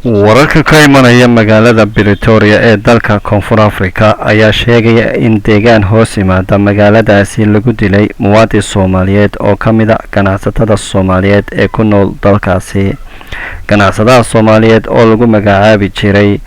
wararka ka imanaya magaalada Pretoria ee dalka Koonfur Afrika ayaa sheegaya in deegaan hoos yimaada magaaladaasi lagu dilay muwaadin Soomaaliyeed oo ka mid ah ganacsatada Soomaaliyeed ee ku nool dalkaasi. Ganacsadaha Soomaaliyeed oo lagu magacaabi jiray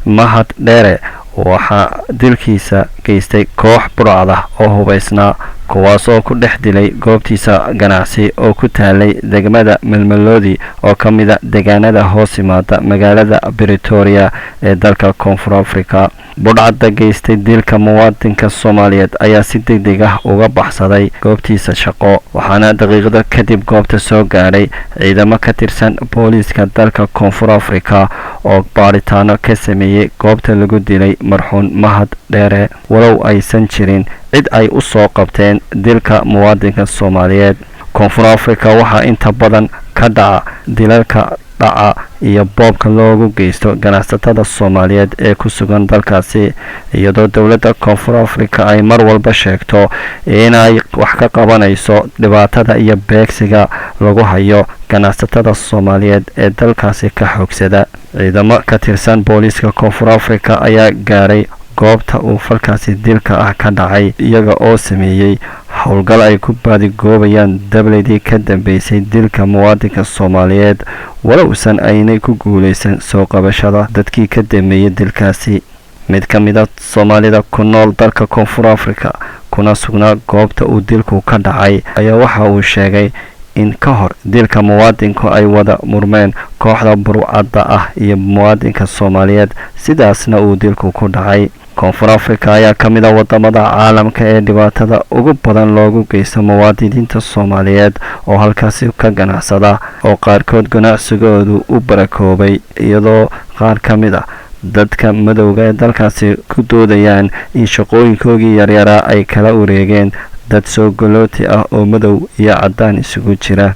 Mahad Dheere waxaa dilkiisa geystay koox burcad ah oo hubaysnaa, kuwaas oo ku dhex dilay goobtiisa ganacsi oo ku taalay degmada Melmelodi oo ka mid ah deegaanada hoos yimaada magaalada Pretoria ee dalka Koonfur Afrika. Burcadda geystay dilka muwaadinka Soomaaliyeed ayaa si degdeg ah uga baxsaday goobtiisa shaqo, waxaana daqiiqado kadib goobta soo gaadhay ciidamo ka tirsan booliiska dalka Koonfur Afrika oo baaritaano ka sameeyay goobta lagu dilay marxuum Mahad Dheere, walow aysan jirin cid ay u soo qabteen dilka muwaadinka Soomaaliyeed. Koonfur Afrika waxaa inta badan ka dhaca dilalka dhaca iyo boobka loogu geysto ganacsatada Soomaaliyeed ee ku sugan dalkaasi, iyadoo dowladda Koonfur Afrika ay mar walba sheegto inay wax ka qabanayso dhibaatada iyo beegsiga lagu hayo ganacsatada Soomaaliyeed ee dalkaasi ka xoogsada. Ciidamo ka tirsan booliiska Koonfur Afrika ayaa gaaray goobta uu falkaasi dilka ah ka dhacay, iyaga oo sameeyay howlgal ay ku baadigoobayaan dableedii ka dambeysay dilka muwaadinka Soomaaliyeed, walowsan aynay ku guuleysan soo qabashada dadkii ka dambeeyay dilkaasi. Mid ka mid ah Soomaalida ku nool dalka Koonfur Afrika kuna sugnaa goobta uu dilku ka dhacay ayaa waxa uu sheegay in ka hor dilka muwaadinku ay wada murmeen kooxda burcadda ah iyo muwaadinka Soomaaliyeed, sidaasna uu dilku ku dhacay. Koonfur Afrika ayaa ka mid ah wadamada caalamka ee dhibaatada ugu badan loogu geysto muwaadiniinta Soomaaliyeed oo halkaasi ka ganacsada, oo qaarkood ganacsigoodu u barakoobay, iyadoo qaar ka mid ah dadka madowga ee dalkaasi ku doodayaan in shaqooyinkoodii yaryaraa ay kala wareegeen dad soo galooti ah oo madow iyo caddaan isugu jira.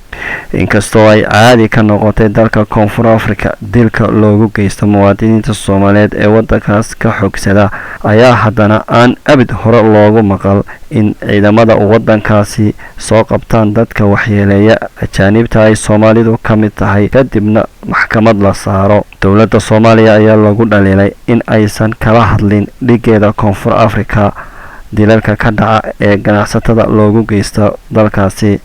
Inkastoo ay caadi ka noqotay dalka Koonfur Afrika dilka loogu geysto muwaadiniinta Soomaaliyeed ee waddankaas ka xoogsada, ayaa haddana aan abid hore loogu maqal in ciidamada waddankaasi soo qabtaan dadka waxyeeleeya ajaanibta ay Soomaalidu ka mid tahay kadibna maxkamad la saaro. Dowladda Soomaaliya ayaa lagu dhaliilay in aysan kala hadlin dhigeeda Koonfur Afrika dilalka ka dhaca ee ganacsatada loogu geysto dalkaasi.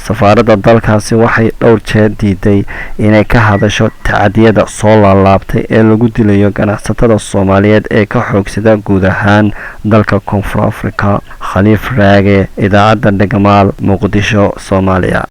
Safaaradda dalkaasi waxay dhowr jeer diiday inay ka hadasho tacadiyada soo laalaabtay ee lagu dilayo ganacsatada Soomaaliyeed ee ka xoogsada guud ahaan dalka Koonfur Afrika. Khaliif Raage, Idaacadda Dhegamaal, Muqdisho, Soomaaliya.